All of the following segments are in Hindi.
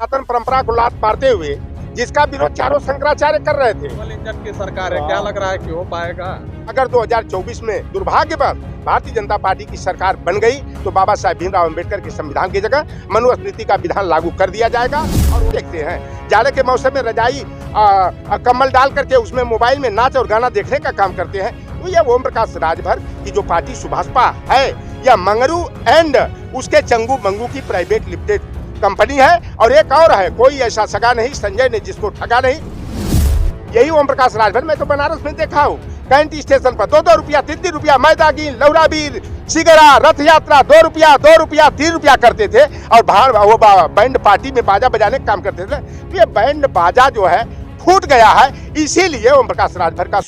सनातन परंपरा को लात मारते हुए जिसका विरोध चारों शंकराचार्य कर रहे थे। डबल इंजन की सरकार है, क्या लग रहा है कि हो पाएगा? अगर 2024 में दुर्भाग्यवश भारतीय जनता पार्टी की सरकार बन गई तो बाबा साहेब भीमराव अम्बेडकर के संविधान की जगह मनुस्मृति का विधान लागू कर दिया जाएगा। और वो देखते हैं जाड़े के मौसम में रजाई कम्बल डाल करके उसमें मोबाइल में नाच और गाना देखने का काम करते हैं। तो यह ओम प्रकाश राजभर की जो पार्टी सुभाषपा है या मंगरू एंड उसके चंगू मंगू की प्राइवेट लिमिटेड कंपनी है। और एक और है, कोई ऐसा सगा नहीं संजय ने जिसको ठगा नहीं। यही ओम प्रकाश राजभर मैं तो बनारस में देखा हूँ, कैंटी स्टेशन पर 2-2 रुपया 3-3 रुपया मैदागी लौराबीर सिगरा रथ यात्रा 2 रुपया 3 रुपया करते थे। और वो बैंड पार्टी में बाजा बजाने का काम करते थे। तो ये बैंड बाजा जो है फूट गया है, इसीलिए ओम प्रकाश राजभर का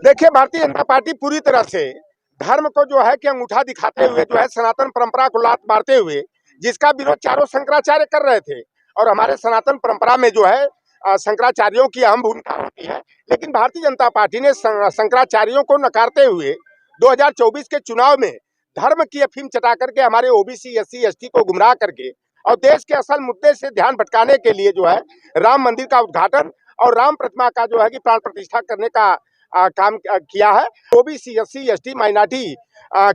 देखिए भारतीय जनता पार्टी पूरी तरह से धर्म को जो है कि अंगूठा दिखाते हुए जो है सनातन परंपरा को लात मारते हुए जिसका विरोध चारों शंकराचार्य कर रहे थे। और हमारे सनातन परंपरा में जो है शंकराचार्यों की अहम भूमिका होती है, लेकिन भारतीय जनता पार्टी ने शंकराचार्यों को नकारते हुए 2024 के चुनाव में धर्म की अफीम चटा करके हमारे ओबीसी SC ST को गुमराह करके और देश के असल मुद्दे से ध्यान भटकाने के लिए जो है राम मंदिर का उद्घाटन और राम प्रतिमा का जो है कि प्राण प्रतिष्ठा करने का काम किया है। ओबीसी SC ST माइनॉरिटी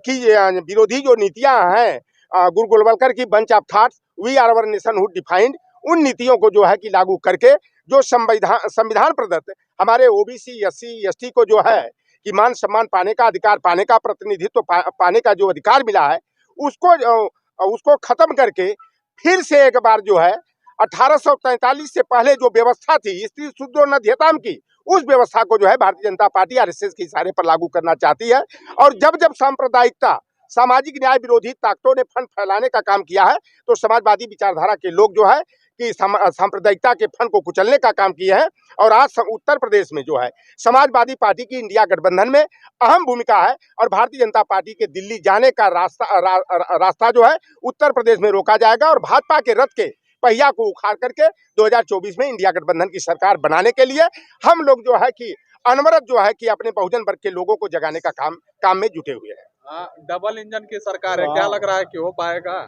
की विरोधी जो नीतियां हैं गुरु गोलवलकर की bunch of thoughts we are our nationhood defined, उन नीतियों को जो है कि लागू करके जो संविधान प्रदत्त हमारे ओबीसी SC ST को जो है कि मान सम्मान पाने का अधिकार, पाने का प्रतिनिधित्व पाने का जो अधिकार मिला है उसको खत्म करके फिर से एक बार जो है 1843 से पहले जो व्यवस्था थी स्त्री शूद्रोन्नत्यताम की, उस व्यवस्था को जो है भारतीय जनता पार्टी RSS के इशारे पर लागू करना चाहती है। और जब जब सांप्रदायिकता सामाजिक न्याय विरोधी ताकतों ने फंड फैलाने का काम किया है तो समाजवादी विचारधारा के लोग जो है कि सांप्रदायिकता के फंड को कुचलने का काम किया है। और आज उत्तर प्रदेश में जो है समाजवादी पार्टी की इंडिया गठबंधन में अहम भूमिका है और भारतीय जनता पार्टी के दिल्ली जाने का रास्ता जो है उत्तर प्रदेश में रोका जाएगा। और भाजपा के रथ के पहिया को उखाड़ करके 2024 में इंडिया गठबंधन की सरकार बनाने के लिए हम लोग जो है कि अनवरत जो है कि अपने बहुजन वर्ग के लोगों को जगाने का काम में जुटे हुए हैं। डबल इंजन की सरकार है, क्या लग रहा है कि हो पाएगा?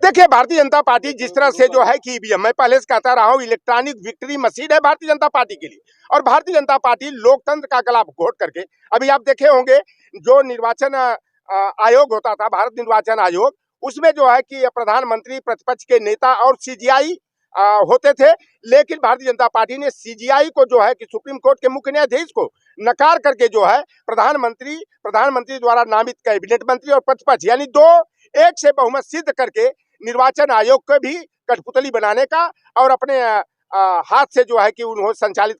देखिए भारतीय जनता पार्टी जिस तरह से जो है कि ईवीएम, मैं पहले से कहता रहा हूँ, इलेक्ट्रॉनिक विक्ट्री मशीन है भारतीय जनता पार्टी के लिए। और भारतीय जनता पार्टी लोकतंत्र का गला घोट करके, अभी आप देखे होंगे जो निर्वाचन आयोग होता था, भारत निर्वाचन आयोग, उसमें जो है कि प्रधानमंत्री, प्रतिपक्ष के नेता और CGI होते थे। लेकिन भारतीय जनता पार्टी ने CGI को जो है कि सुप्रीम कोर्ट के मुख्य न्यायाधीश को नकार करके जो है प्रधानमंत्री द्वारा नामित कैबिनेट मंत्री और प्रतिपक्ष यानी 2-1 से बहुमत सिद्ध करके निर्वाचन आयोग को भी कठपुतली बनाने का और अपने हाथ से जो है कि उन्होंने संचालित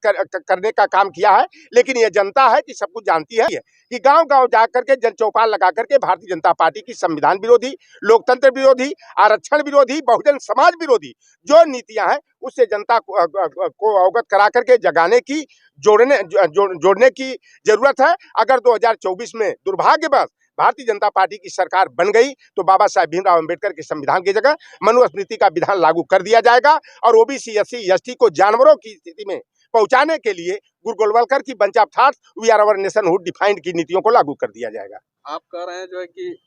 करने का काम किया है। लेकिन ये जनता है कि सब कुछ जानती है कि गांव-गांव जाकर के जन चौपाल लगा करके भारतीय जनता पार्टी की संविधान विरोधी, लोकतंत्र विरोधी, आरक्षण विरोधी, बहुजन समाज विरोधी जो नीतियां हैं उससे जनता को अवगत करा करके जगाने की जोड़ने की जरूरत है। अगर 2024 में दुर्भाग्यवश भारतीय जनता पार्टी की सरकार बन गई तो बाबा साहेब भीमराव अम्बेडकर के संविधान की जगह मनुस्मृति का विधान लागू कर दिया जाएगा और ओबीसी SC ST को जानवरों की स्थिति में पहुंचाने के लिए गुरु गोलवलकर की bunch of thoughts we are our nationhood defined की नीतियों को लागू कर दिया जाएगा। आप कह रहे हैं जो है कि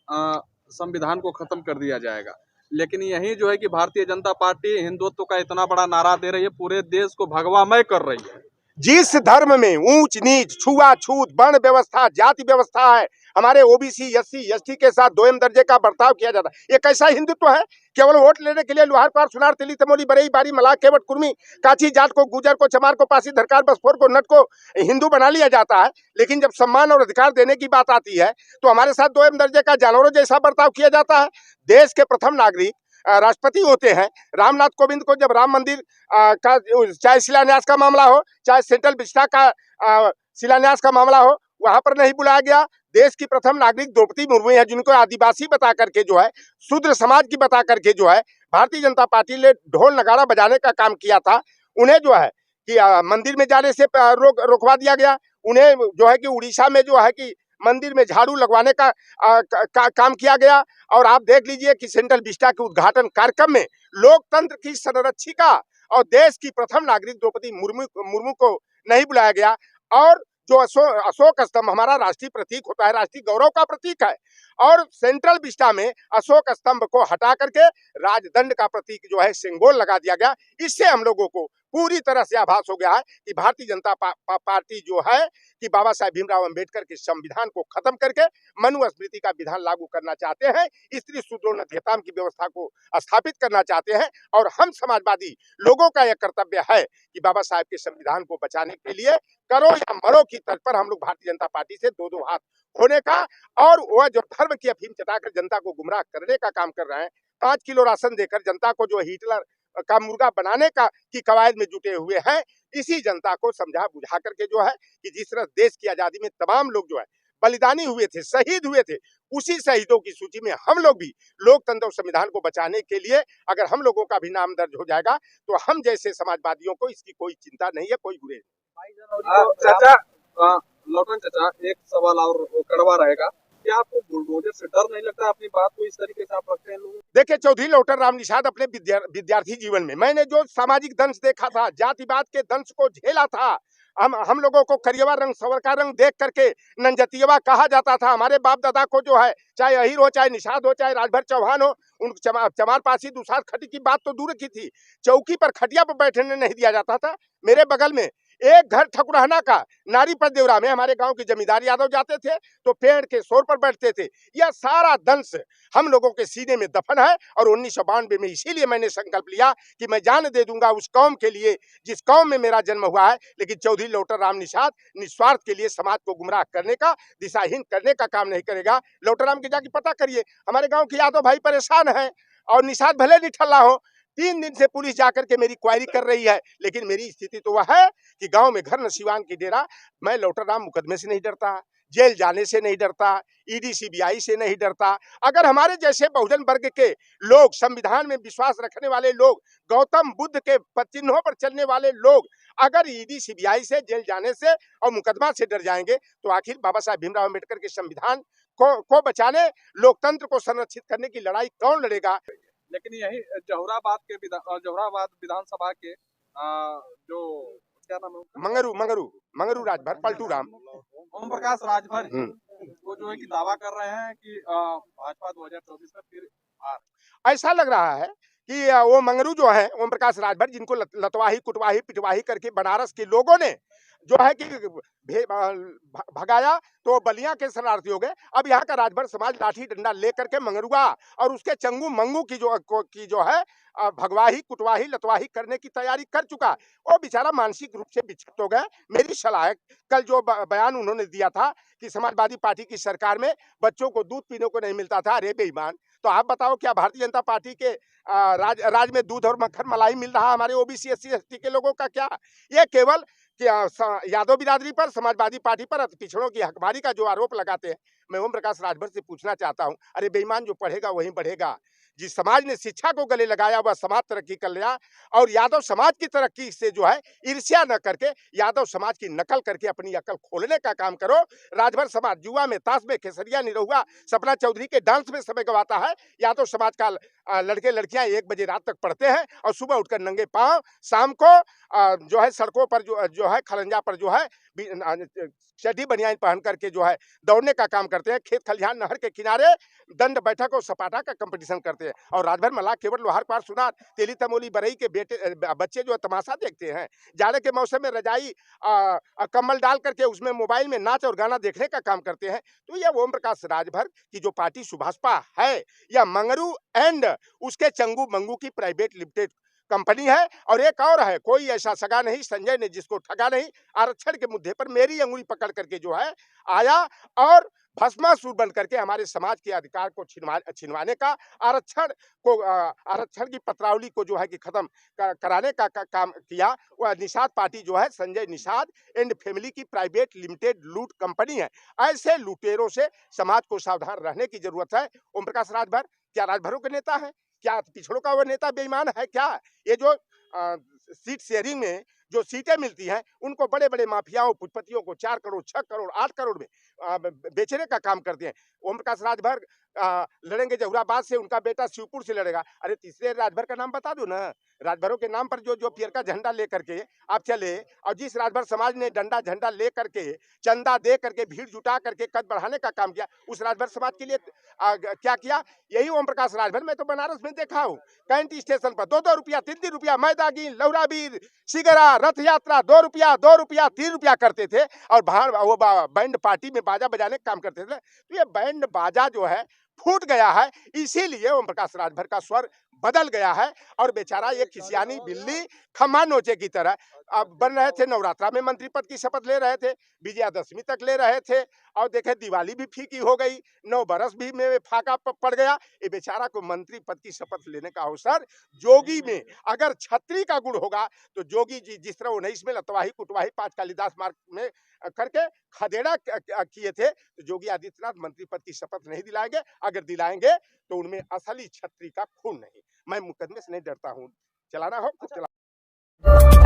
संविधान को खत्म कर दिया जाएगा, लेकिन यही जो है कि भारतीय जनता पार्टी हिंदुत्व का इतना बड़ा नारा दे रही है, पूरे देश को भगवामय कर रही है। जिस धर्म में ऊंच नीच, छुआछूत, वर्ण व्यवस्था, जाति व्यवस्था है, हमारे ओबीसी SC ST के साथ 2M दर्जे का बर्ताव किया जाता है, ये कैसा हिंदुत्व है? केवल वोट लेने के लिए लुहार पार सुनार तिली तमोली बरई बारी मलाह केवट कुर्मी काची जाट को, गुजर को, चमार को, पासी धरकार बसफोर को, नट को हिंदू बना लिया जाता है। लेकिन जब सम्मान और अधिकार देने की बात आती है तो हमारे साथ 2M दर्जे का जानवरों जैसा बर्ताव किया जाता है। देश के प्रथम नागरिक राष्ट्रपति होते हैं। रामनाथ कोविंद को जब राम मंदिर का चाहे शिलान्यास का मामला हो, चाहे सेंट्रल विस्टा का शिलान्यास का मामला हो, वहां पर नहीं बुलाया गया। देश की प्रथम नागरिक द्रौपदी मुर्मू है जिनको आदिवासी बता करके जो है शूद्र समाज की बता करके जो है भारतीय जनता पार्टी ने ढोल नगाड़ा बजाने का काम किया था। उन्हें जो है कि मंदिर में जाने से रोकवा दिया गया। उन्हें जो है कि उड़ीसा में जो है कि मंदिर में झाड़ू लगवाने का काम किया गया। और आप देख लीजिए कि सेंट्रल विस्टा के उद्घाटन कार्यक्रम में लोकतंत्र की संरक्षिका और देश की प्रथम नागरिक द्रौपदी मुर्मू को नहीं बुलाया गया। और जो अशोक स्तंभ हमारा राष्ट्रीय प्रतीक होता है, राष्ट्रीय गौरव का प्रतीक है, और सेंट्रल विस्टा में अशोक स्तंभ को हटा करके राजदंड का प्रतीक जो है सिंबल लगा दिया गया। इससे हम लोगों को पूरी तरह से आभास हो गया है कि भारतीय जनता पार्टी जो है कि बाबा साहेब भीमराव अंबेडकर के संविधान को खत्म करके मनुस्मृति का विधान लागू करना चाहते हैं, स्त्री शूद्रोन्नति की व्यवस्था को स्थापित करना चाहते हैं। और हम समाजवादी लोगों का यह कर्तव्य है कि बाबा साहेब के संविधान को बचाने के लिए करो या मरो की तर्ज पर हम लोग भारतीय जनता पार्टी से दो दो हाथ होने का, और वह जो धर्म की अफीम चटाकर जनता को गुमराह करने का काम कर रहे हैं, 5 किलो राशन देकर जनता को जो हिटलर का मुर्गा बनाने का की कवायद में जुटे हुए हैं, इसी जनता को समझा बुझा करके जो है कि जिस तरह देश की आजादी में तमाम लोग जो है बलिदानी हुए थे, शहीद हुए थे, उसी शहीदों की सूची में हम लोग भी लोकतंत्र और संविधान को बचाने के लिए अगर हम लोगों का भी नाम दर्ज हो जाएगा तो हम जैसे समाजवादियों को इसकी कोई चिंता नहीं है, कोई गुरेज नहीं। चाचा, लौटन चाचा, एक सवाल और कड़वा रहेगा, क्या आपको बुलडोजर से डर नहीं लगता? अपनी बात को इस तरीके से आप रखते हैं लोगों? देखिए, चौधरी लौटन राम निषाद अपने विद्यार्थी जीवन में मैंने जो सामाजिक दंश देखा था, जातिवाद के दंश को झेला था, हम लोगों को करियवा रंग सवर का रंग देख करके नंजतियवा कहा जाता था। हमारे बाप दादा को जो है, चाहे अहिर हो, चाहे निषाद हो, चाहे राजभर चौहान हो, उन चमार पासी दुसार खटी की बात तो दूर की थी, चौकी पर खटिया पर बैठने नहीं दिया जाता था। मेरे बगल में एक घर ठकुराना का नारी पर देवरा में हमारे गांव के जमींदार यादव जाते थे तो पेड़ के शोर पर बैठते थे। यह सारा दंश हम लोगों के सीने में दफन है, और 1992 में इसीलिए मैंने संकल्प लिया कि मैं जान दे दूंगा उस कौम के लिए जिस कौम में मेरा जन्म हुआ है। लेकिन चौधरी लौटन राम निषाद निस्वार्थ के लिए समाज को गुमराह करने का, दिशाहीन करने का काम नहीं करेगा। लौटन राम के जाके पता करिए, हमारे गाँव के यादव भाई परेशान है, और निषाद भले निठल्ला हो, 3 दिन से पुलिस जाकर के मेरी क्वायरी कर रही है, लेकिन मेरी स्थिति तो वह है कि गांव में घर नसीवान की डेरा। मैं लौटन राम मुकदमे से नहीं डरता, जेल जाने से नहीं डरता, ईडी सीबीआई से नहीं डरता। अगर हमारे जैसे बहुजन वर्ग के लोग, संविधान में विश्वास रखने वाले लोग, गौतम बुद्ध के चिन्हों पर चलने वाले लोग अगर ईडी सीबीआई से, जेल जाने से और मुकदमा से डर जाएंगे तो आखिर बाबा साहेब भीमराव अम्बेडकर के संविधान को बचाने, लोकतंत्र को संरक्षित करने की लड़ाई कौन लड़ेगा? लेकिन यही जौहराबाद विधानसभा के जो क्या नाम है उनका? मंगरू राजभर पलटू राम ओम प्रकाश राजभर वो जो है कि दावा कर रहे हैं कि भाजपा 2024 में फिर ऐसा लग रहा है कि वो मंगरू जो है ओम प्रकाश राजभर, जिनको लतवाही कुटवाही पिटवाही करके बनारस के लोगों ने जो है कि भगाया तो बलिया के शरणार्थी हो गए। अब यहाँ का राजभर समाज लाठी डंडा लेकर के मंगरुआ और उसके चंगू मंगू की जो है भगवाही कुटवाही लतवाही करने की तैयारी कर चुका। वो बेचारा मानसिक रूप से विक्षिप्त हो गए। मेरी सलाह है, कल जो बयान उन्होंने दिया था कि समाजवादी पार्टी की सरकार में बच्चों को दूध पीने को नहीं मिलता था, अरे बेईमान, तो आप बताओ क्या भारतीय जनता पार्टी के राज में दूध और मक्खन मलाई मिल रहा हमारे ओबीसी एससी एसटी के लोगों का? क्या ये केवल यादव बिरादरी पर, समाजवादी पार्टी पर पिछड़ों की हकमारी का जो आरोप लगाते हैं? मैं ओम प्रकाश राजभर से पूछना चाहता हूं, अरे बेईमान, जो पढ़ेगा वही बढ़ेगा। जिस समाज ने शिक्षा को गले लगाया वह समाज तरक्की कर लिया, और यादव समाज की तरक्की से जो है ईर्ष्या न करके यादव समाज की नकल करके अपनी अकल खोलने का काम करो। राजभर समाज जुआ में, ताश में, खेसरिया निरहुआ, सपना चौधरी के डांस में समय गवाता है। यादव समाज का लड़के लड़कियां 1 बजे रात तक पढ़ते हैं और सुबह उठकर नंगे पांव शाम को जो है सड़कों पर जो है खलंजा पर जो है चड्डी बनियान पहन करके जो है दौड़ने का काम करते हैं। खेत खलिहान नहर के किनारे दंड बैठक और सपाटा का कंपटीशन करते हैं। और राजभर मल्लाह केवल लोहार पार सुनार तेली तमोली बरई के बच्चे जो है तमाशा देखते हैं। जाड़े के मौसम में रजाई कम्बल डाल करके उसमें मोबाइल में नाच और गाना देखने का काम करते हैं। तो यह ओम प्रकाश राजभर की जो पार्टी सुभाषपा है, यह मंगरू एंड उसके चंगू मंगू की प्राइवेट लिमिटेड कंपनी है। और एक और है, कोई ऐसा सगा नहीं संजय ने जिसको ठगा नहीं। आरक्षण के मुद्दे पर मेरी अंगुली पकड़ करके जो है आया और भस्मासुर बन करके हमारे समाज के अधिकार को छिनवाने का, आरक्षण की पत्रावली को जो है कि खत्म कराने का काम किया। वह निषाद पार्टी जो है संजय निषाद एंड फैमिली की प्राइवेट लिमिटेड लूट कंपनी है। ऐसे लुटेरों से समाज को सावधान रहने की जरूरत है। ओम प्रकाश राजभर क्या राजभरों के नेता है? क्या पिछड़ों का वह नेता बेईमान है क्या? ये जो सीट शेयरिंग में जो सीटें मिलती हैं उनको बड़े बड़े माफियाओं पुष्पतियों को 4 करोड़ 6 करोड़ 8 करोड़ में बेचने का काम करते हैं। ओम प्रकाश राजभर लड़ेंगे जहुराबाद से, उनका बेटा शिवपुर से लड़ेगा। अरे तीसरे राजभर का नाम बता दो ना, राजभरों के नाम पर जो जो पियर का झंडा लेकर के आप चले, और जिस राजभर समाज ने डंडा झंडा ले करके चंदा दे करके भीड़ जुटा करके कद बढ़ाने का काम किया, उस राजभर समाज के लिए क्या किया? यही ओम प्रकाश राजभर। मैं तो बनारस में देखा हूँ, कैंट स्टेशन पर 2-2 रुपया 3-3 रुपया मैदागी लौराबीर सिगरा रथ यात्रा 2 रुपया 2 रुपया 3 रुपया करते थे, और वो बैंड पार्टी में बाजा बजाने का काम करते थे। तो ये बैंड बाजा जो है फूट गया है, इसीलिए ओम प्रकाश राजभर का स्वर बदल गया है। और बेचारा एक खिसियानी बिल्ली खम्मा नोचे की तरह अब बन रहे थे। नवरात्रा में मंत्री पद की शपथ ले रहे थे, विजयादशमी तक ले रहे थे, और देखे दिवाली भी फीकी हो गई, 9 बरस भी में फाका पड़ गया। ये बेचारा को मंत्री पद की शपथ लेने का अवसर जोगी में अगर छत्री का गुण होगा तो जोगी जी जिस तरह 19 में लतवाही कुटवाही 5 कालिदास मार्ग में करके खदेड़ा किए थे, तो योगी आदित्यनाथ मंत्री पद की शपथ नहीं दिलाएंगे। अगर दिलाएंगे तो उनमें असली छत्री का खून नहीं। मैं मुकदमे से नहीं डरता हूँ, चलाना हो खुद चला।